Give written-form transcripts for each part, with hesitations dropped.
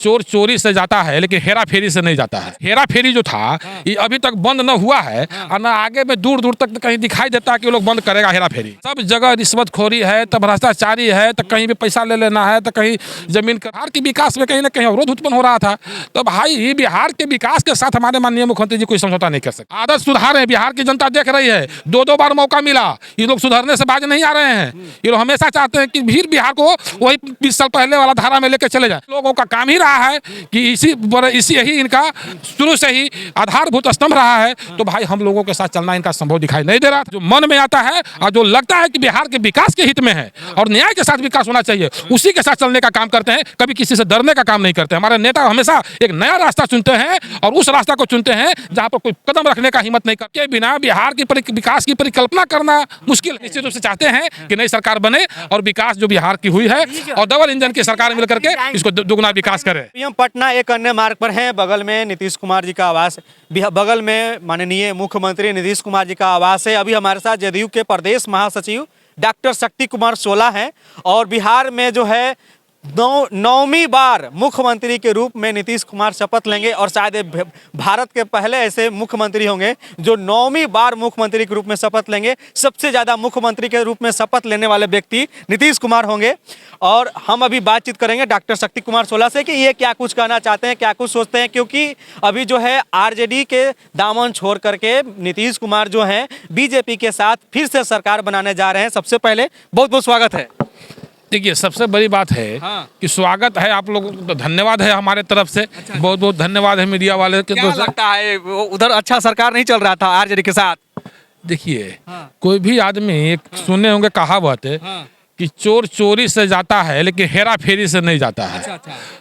चोर चोरी से जाता है लेकिन हेरा फेरी से नहीं जाता है। हेरा फेरी जो था ये अभी तक बंद न हुआ है और न आगे में दूर दूर तक कहीं दिखाई देता है कि लोग बंद करेगा हेरा फेरी। सब जगह रिश्वतखोरी है, तो भ्रष्टाचारी है, तो कहीं भी पैसा ले लेना है, तो कहीं जमीन। बिहार के विकास में कहीं ना कहीं अवरोध उत्पन्न हो रहा था। तो भाई बिहार के विकास के साथ हमारे माननीय मुख्यमंत्री जी कोई समझौता नहीं कर सकते। आदत सुधार है, बिहार की जनता देख रही है। दो बार मौका मिला, ये लोग सुधरने से बाज नहीं आ रहे हैं। ये लोग हमेशा चाहते हैं कि फिर बिहार को वही 20 साल पहले वाला धारा में लेकर चले जाए। लोगों का काम ही रहा है कि इसी यही इनका शुरू से ही आधारभूत स्तंभ रहा है। तो भाई हम लोगों के साथ चलना इनका संभव दिखाई नहीं दे रहा। जो मन में आता है और जो लगता है कि बिहार के विकास के हित में है और न्याय के साथ विकास होना चाहिए, उसी के साथ चलने का काम करते हैं। कभी किसी से डरने का काम नहीं करते। हमारे नेता हमेशा एक नया रास्ता चुनते हैं और उस रास्ता को चुनते हैं जहां पर कोई कदम रखने का हिम्मत नहीं करते। बिना बिहार की विकास की परिकल्पना करना मुश्किल है। निश्चित रूप से चाहते हैं कि नई सरकार बने और विकास जो बिहार की हुई है और डबल इंजन की सरकार मिलकर के इसको दुगना विकास करे। पीएम पटना एक अन्य मार्ग पर है, बगल में नीतीश कुमार जी का आवास, बगल में माननीय मुख्यमंत्री नीतीश कुमार जी का आवास है। अभी हमारे साथ जदयू के प्रदेश महासचिव डॉक्टर शक्ति कुमार सोला हैं और बिहार में जो है नौवीं बार मुख्यमंत्री के रूप में नीतीश कुमार शपथ लेंगे और शायद भारत के पहले ऐसे मुख्यमंत्री होंगे जो नौवीं बार मुख्यमंत्री के रूप में शपथ लेंगे। सबसे ज़्यादा मुख्यमंत्री के रूप में शपथ लेने वाले व्यक्ति नीतीश कुमार होंगे और हम अभी बातचीत करेंगे डॉक्टर शक्ति कुमार सोला से कि ये क्या कुछ कहना चाहते हैं, क्या कुछ सोचते हैं। क्योंकि अभी जो है आरजेडी के दामन छोड़ करके नीतीश कुमार जो हैं बीजेपी के साथ फिर से सरकार बनाने जा रहे हैं। सबसे पहले बहुत बहुत स्वागत है। देखिए, सबसे बड़ी बात है कि स्वागत है आप लोगों को, धन्यवाद है हमारे तरफ से। बहुत बहुत धन्यवाद है मीडिया वाले के। क्या लगता है उधर अच्छा सरकार नहीं चल रहा था आरजेडी के साथ? देखिए, कोई भी आदमी एक सुने होंगे कहावत कि चोर चोरी से जाता है लेकिन हेरा फेरी से नहीं जाता है।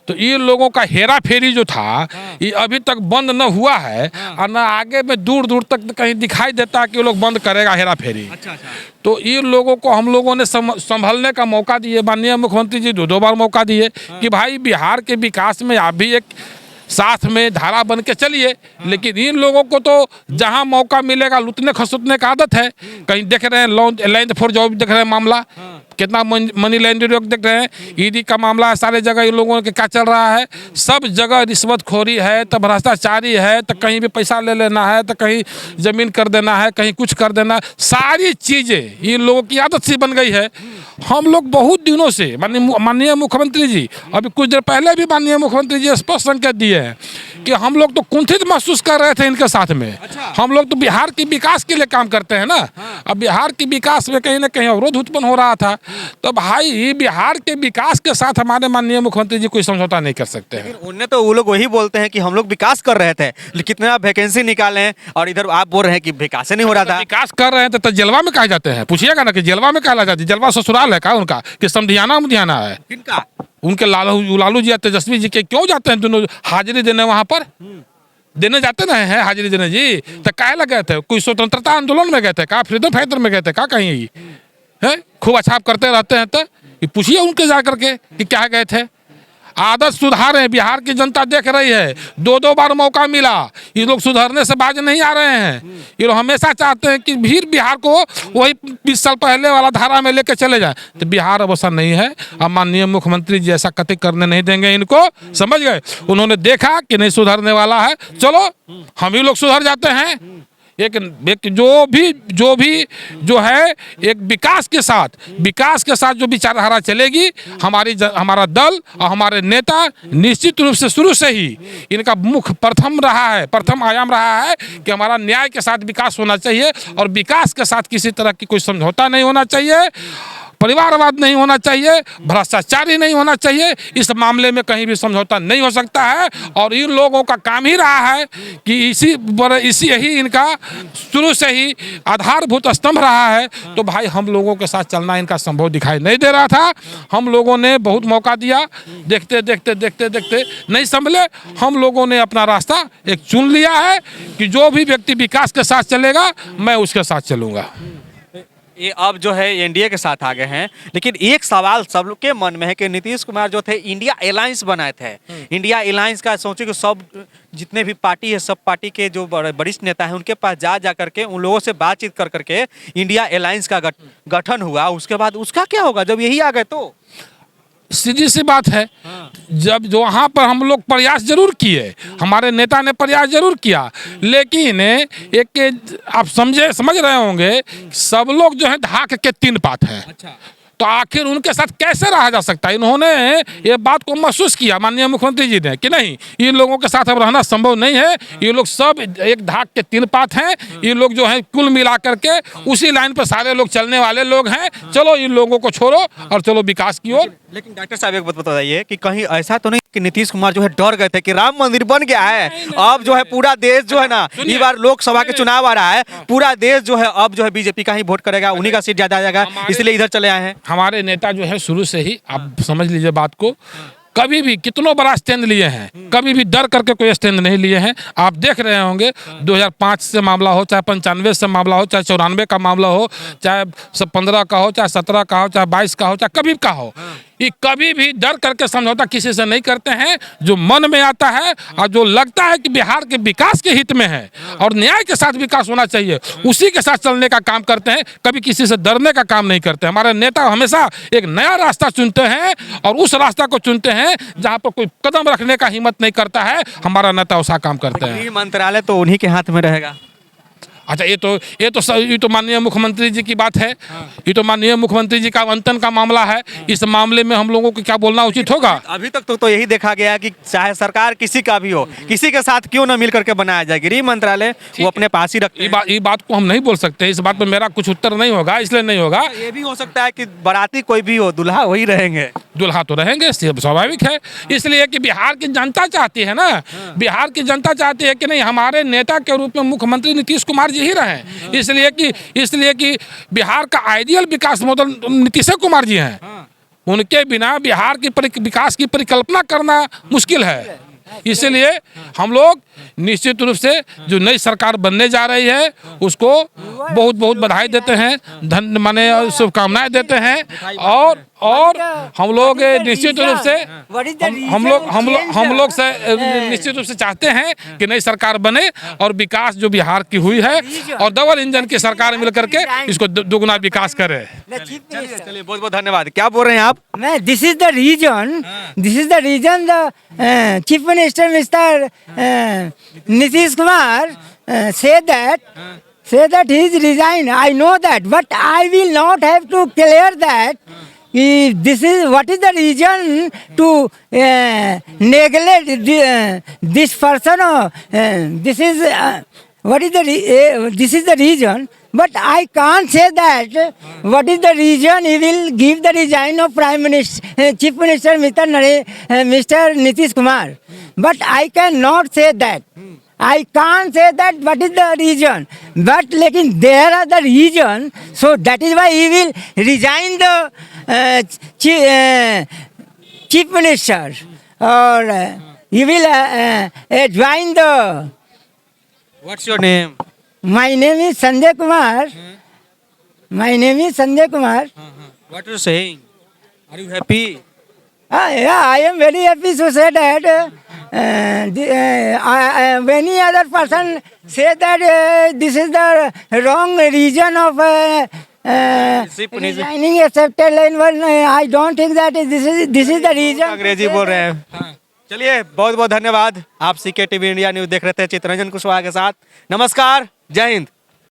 तो ये लोगों का हेरा फेरी जो था ये अभी तक बंद न हुआ है और न आगे में दूर दूर तक कहीं दिखाई देता है कि लोग बंद करेगा हेरा फेरी। तो ये लोगों को हम लोगों ने संभलने का मौका दिए। माननीय मुख्यमंत्री जी दो बार मौका दिए कि भाई बिहार के विकास में आप भी एक साथ में धारा बन के चलिए। लेकिन इन लोगों को तो जहां मौका मिलेगा लुटने खसुटने का आदत है। कहीं देख रहे हैं लैंड फॉर जॉब देख रहे हैं मामला, कितना मनी लैंडरिंग देख रहे हैं, ईडी का मामला है। सारे जगह इन लोगों के क्या चल रहा है, सब जगह रिश्वतखोरी है, तो भ्रष्टाचारी है, तो कहीं भी पैसा ले लेना है, तो कहीं जमीन कर देना है, कहीं कुछ कर देना है। सारी चीज़ें इन लोगों की आदत सी बन गई है। हम लोग बहुत दिनों से माननीय मुख्यमंत्री जी अभी कुछ देर पहले भी माननीय मुख्यमंत्री जी स्पष्ट संकेत दिए हैं कि हम लोग तो कुंठित महसूस कर रहे थे इनके साथ में। हम लोग तो बिहार के विकास के लिए काम करते हैं ना। अब बिहार के विकास में कहीं ना कहीं अवरोध उत्पन्न हो रहा था। तो भाई बिहार के विकास के साथ हमारे माननीय मुख्यमंत्री जी कोई समझौता नहीं कर सकते हैं। उन्हें तो वो लोग वही बोलते हैं कि हम लोग विकास कर रहे थे, लेकिन कितना वैकेंसी निकाले हैं और इधर आप बोल रहे हैं कि विकास नहीं हो रहा था। विकास कर रहे हैं तो जलवा में कहा जाते हैं, पूछिएगा ना कि जलवा में कहा जाती है। जलवा ससुराल है का उनका कि समधियाना मुधियाना है? किनका? उनके लालू जी तेजस्वी जी के क्यों जाते हैं दोनों हाजिरी देने वहां पर? देने जाते ना है हाजिरी देने जी। तो काहे लगे थे? कोई स्वतंत्रता आंदोलन में गए थे का? फ्रीडम फाइटर में गए थे का? कहीं है खूब अच्छा करते रहते हैं। तो पूछिए उनके जा करके कि क्या गए थे। आदत सुधार है, बिहार की जनता देख रही है। दो बार मौका मिला, ये लोग सुधरने से बाज नहीं आ रहे हैं। ये लोग हमेशा चाहते हैं कि फिर बिहार को वही 20 साल पहले वाला धारा में लेकर चले जाए। तो बिहार अब ऐसा नहीं है। अब माननीय मुख्यमंत्री जी ऐसा कतई करने नहीं देंगे इनको, समझ गए। उन्होंने देखा कि नहीं सुधरने वाला है, चलो हम ही लोग सुधर जाते हैं। एक जो भी जो है एक विकास के साथ जो विचारधारा चलेगी, हमारा दल और हमारे नेता निश्चित रूप से शुरू से ही इनका मुख्य प्रथम आयाम रहा है कि हमारा न्याय के साथ विकास होना चाहिए और विकास के साथ किसी तरह की कोई समझौता नहीं होना चाहिए, परिवारवाद नहीं होना चाहिए, भ्रष्टाचारी नहीं होना चाहिए। इस मामले में कहीं भी समझौता नहीं हो सकता है। और इन लोगों का काम ही रहा है कि इसी यही इनका शुरू से ही आधारभूत स्तंभ रहा है। तो भाई हम लोगों के साथ चलना इनका संभव दिखाई नहीं दे रहा था। हम लोगों ने बहुत मौका दिया, देखते देखते नहीं संभले। हम लोगों ने अपना रास्ता एक चुन लिया है कि जो भी व्यक्ति विकास के साथ चलेगा मैं उसके साथ चलूँगा। ये अब जो है एनडीए के साथ आ गए हैं, लेकिन एक सवाल सबके मन में है कि नीतीश कुमार जो थे इंडिया अलायंस बनाए थे। इंडिया अलायंस का सोचे कि सब जितने भी पार्टी है, सब पार्टी के जो वरिष्ठ नेता हैं उनके पास जा करके उन लोगों से बातचीत कर करके इंडिया अलायंस का गठन हुआ। उसके बाद उसका क्या होगा जब यही आ गए? तो सीधी सी बात है। जब जो वहाँ पर हम लोग प्रयास जरूर किए, हमारे नेता ने प्रयास जरूर किया, लेकिन एक आप समझ रहे होंगे, सब लोग जो है धाक के तीन पात है। तो आखिर उनके साथ कैसे रहा जा सकता है? इन्होंने ये बात को महसूस किया, माननीय मुख्यमंत्री जी ने, कि नहीं, इन लोगों के साथ अब रहना संभव नहीं है। ये लोग सब एक धाक के तीन पात हैं। ये लोग जो है कुल मिला करके उसी लाइन पर सारे लोग चलने वाले लोग हैं। चलो इन लोगों को छोड़ो और चलो विकास की ओर। लेकिन डॉक्टर साहब एक बात बताइए कि कहीं ऐसा तो नहीं कि नीतीश कुमार जो है डर गए थे कि राम मंदिर बन गया है, अब जो है पूरा देश जो है ना, इस बार लोकसभा के चुनाव आ रहा है, पूरा देश जो है अब जो है बीजेपी का ही वोट करेगा, उन्हीं का सीट ज्यादा आ जाएगा, इसलिए इधर चले आए हैं। हमारे नेता जो है शुरू से ही, आप समझ लीजिए बात को, कभी भी कितनों बड़ा स्टैंड लिए हैं, कभी भी डर करके कोई स्टैंड नहीं लिए हैं। आप देख रहे होंगे 2005 से मामला हो, चाहे 95 से मामला हो, चाहे 94 का मामला हो, चाहे 15 का हो, चाहे 17 का हो, चाहे 22 का हो, चाहे कभी का हो, ये कभी भी डर करके समझौता किसी से नहीं करते हैं। जो मन में आता है और जो लगता है कि बिहार के विकास के हित में है और न्याय के साथ विकास होना चाहिए, उसी के साथ चलने का काम करते हैं। कभी किसी से डरने का काम नहीं करते। हमारे नेता हमेशा एक नया रास्ता चुनते हैं और उस रास्ता को चुनते हैं जहां पर कोई कदम रखने का हिम्मत नहीं करता है। हमारा नेता उसा काम करते हैं। गृह मंत्रालय तो उन्हीं के हाथ में रहेगा। अच्छा, ये तो माननीय मुख्यमंत्री जी की बात है। ये तो माननीय मुख्यमंत्री जी का आवंटन का मामला है। इस मामले में हम लोगों को क्या बोलना उचित होगा? अभी तक तो यही देखा गया है कि चाहे सरकार किसी का भी हो, किसी के साथ क्यों ना मिल करके बनाया जाए, गृह मंत्रालय वो अपने पास ही रखते हैं। ये बात को हम नहीं बोल सकते। इस बात पर मेरा कुछ उत्तर नहीं होगा, इसलिए नहीं होगा। ये भी हो सकता है कि बाराती कोई भी हो, दुल्हा वही रहेंगे। दुल्हा तो रहेंगे, स्वाभाविक है। इसलिए कि बिहार की जनता चाहती है ना, बिहार की जनता चाहती है कि नहीं, हमारे नेता के रूप में मुख्यमंत्री नीतीश कुमार जी ही रहें। इसलिए कि बिहार का आइडियल विकास मॉडल नीतीश कुमार जी हैं। उनके बिना बिहार की विकास की परिकल्पना करना मुश्किल है। इसलिए हम लोग निश्चित रूप से जो नई सरकार बनने जा रही है उसको बहुत बहुत बधाई देते हैं, माने शुभकामनाएं देते हैं। और हम लोग निश्चित रूप से निश्चित रूप से चाहते हैं कि नई सरकार बने और विकास जो बिहार की हुई है और डबल इंजन की सरकार मिलकर के इसको दुगुना विकास करे। चलिए, बहुत बहुत धन्यवाद। क्या बोल रहे हैं आप? This is the reason the Chief Minister Mr. Nitish Kumar said that he is resigned. I know that, but I will not have to clear that. This is what is the reason to neglect this person. This is this is the reason. But I can't say that what is the reason he will give the resign of Prime Minister, Chief Minister Mr. Nitish Kumar. But I cannot say that. I can't say that what is the reason. But lekin there are the reason. So that is why he will resign the Chief Minister, or he will join the. What's your name? My name is Sanjay Kumar. My name is Sanjay Kumar. What are you saying? Are you happy? Yeah, I am very happy to say that many other person say that this is the wrong reason of resigning a chapter line one. I don't think that this is the reason. अंग्रेजी बोल रहे हैं। चलिए, बहुत बहुत धन्यवाद। आप CK TV India news देख रहे थे चित्ररंजन कुशवाहा के साथ। नमस्कार, जय हिंद।